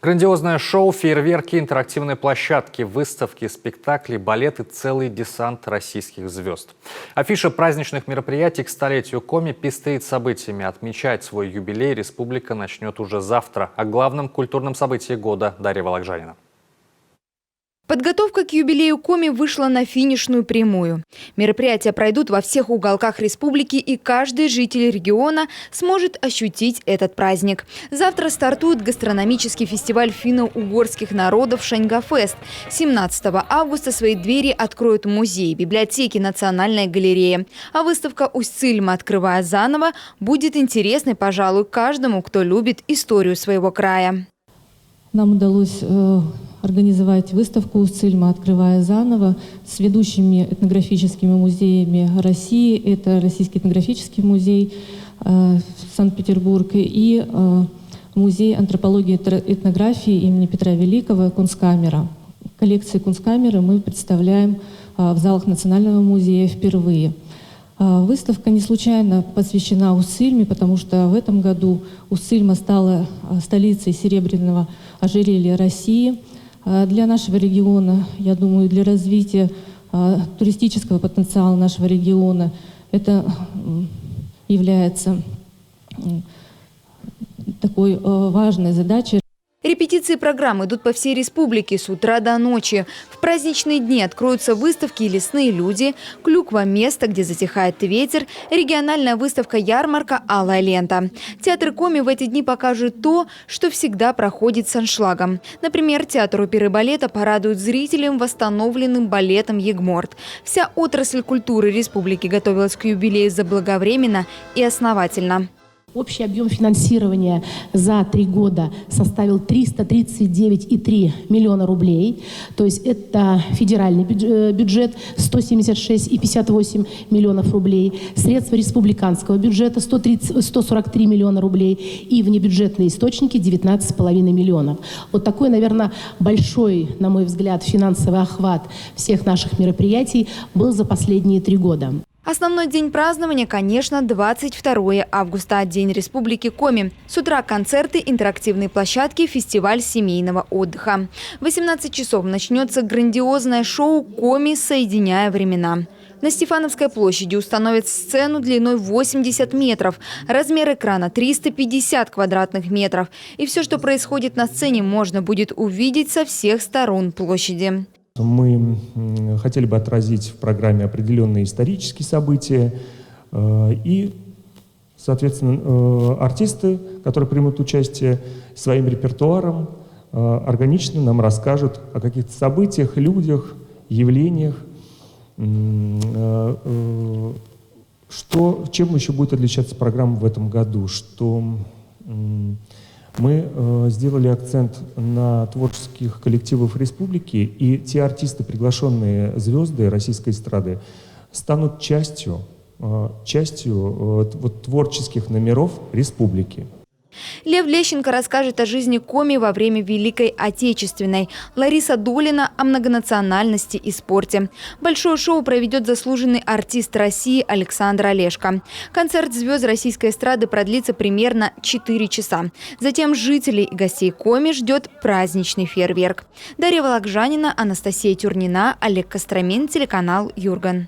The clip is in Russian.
Грандиозное шоу, фейерверки, интерактивные площадки, выставки, спектакли, балеты, целый десант российских звезд. Афиша праздничных мероприятий к столетию Коми пестрит событиями. Отмечать свой юбилей республика начнет уже завтра. О главном культурном событии года Дарья Вологжанина. Подготовка к юбилею Коми вышла на финишную прямую. Мероприятия пройдут во всех уголках республики, и каждый житель региона сможет ощутить этот праздник. Завтра стартует гастрономический фестиваль финно-угорских народов «Шаньгафест». 17 августа свои двери откроют музей, библиотеки, национальная галерея. А выставка «Усть-Цильма. Открывая заново» будет интересной, пожалуй, каждому, кто любит историю своего края. Нам удалось организовать выставку «Усть-Цильма. Открывая заново» с ведущими этнографическими музеями России. Это Российский этнографический музей Санкт-Петербург и музей антропологии и этнографии имени Петра Великого «Кунсткамера». Коллекции «Кунсткамеры» мы представляем в залах Национального музея впервые. Выставка не случайно посвящена Усть-Цильме, потому что в этом году Усть-Цильма стала столицей серебряного ожерелья России. Для нашего региона, я думаю, для развития туристического потенциала нашего региона это является такой важной задачей. Репетиции программ идут по всей республике с утра до ночи. В праздничные дни откроются выставки «Лесные люди», «Клюква. Место, где затихает ветер», региональная выставка-ярмарка «Алая лента». Театр Коми в эти дни покажет то, что всегда проходит с аншлагом. Например, театр оперы и балета порадует зрителям восстановленным балетом «Егморт». Вся отрасль культуры республики готовилась к юбилею заблаговременно и основательно. Общий объем финансирования за 3 года составил 339,3 миллиона рублей. То есть это федеральный бюджет 176,58 миллионов рублей, средства республиканского бюджета 143 миллиона рублей и внебюджетные источники 19,5 миллионов. Вот такой, наверное, большой, на мой взгляд, финансовый охват всех наших мероприятий был за последние 3 года. Основной день празднования, конечно, 22 августа, День Республики Коми. С утра концерты, интерактивные площадки, фестиваль семейного отдыха. В 18 часов начнется грандиозное шоу «Коми. Соединяя времена». На Стефановской площади установят сцену длиной 80 метров, размер экрана 350 квадратных метров. И все, что происходит на сцене, можно будет увидеть со всех сторон площади. Мы хотели бы отразить в программе определенные исторические события и, соответственно, артисты, которые примут участие своим репертуаром, органично нам расскажут о каких-то событиях, людях, явлениях, чем еще будет отличаться программа в этом году, что мы сделали акцент на творческих коллективах республики, и те артисты, приглашенные звезды российской эстрады, станут частью творческих номеров республики. Лев Лещенко расскажет о жизни Коми во время Великой Отечественной. Лариса Долина о многонациональности и спорте. Большое шоу проведет заслуженный артист России Александр Олешко. Концерт звезд российской эстрады продлится примерно 4 часа. Затем жителей и гостей Коми ждет праздничный фейерверк. Дарья Вологжанина, Анастасия Тюрнина, Олег Костромин, телеканал Юрган.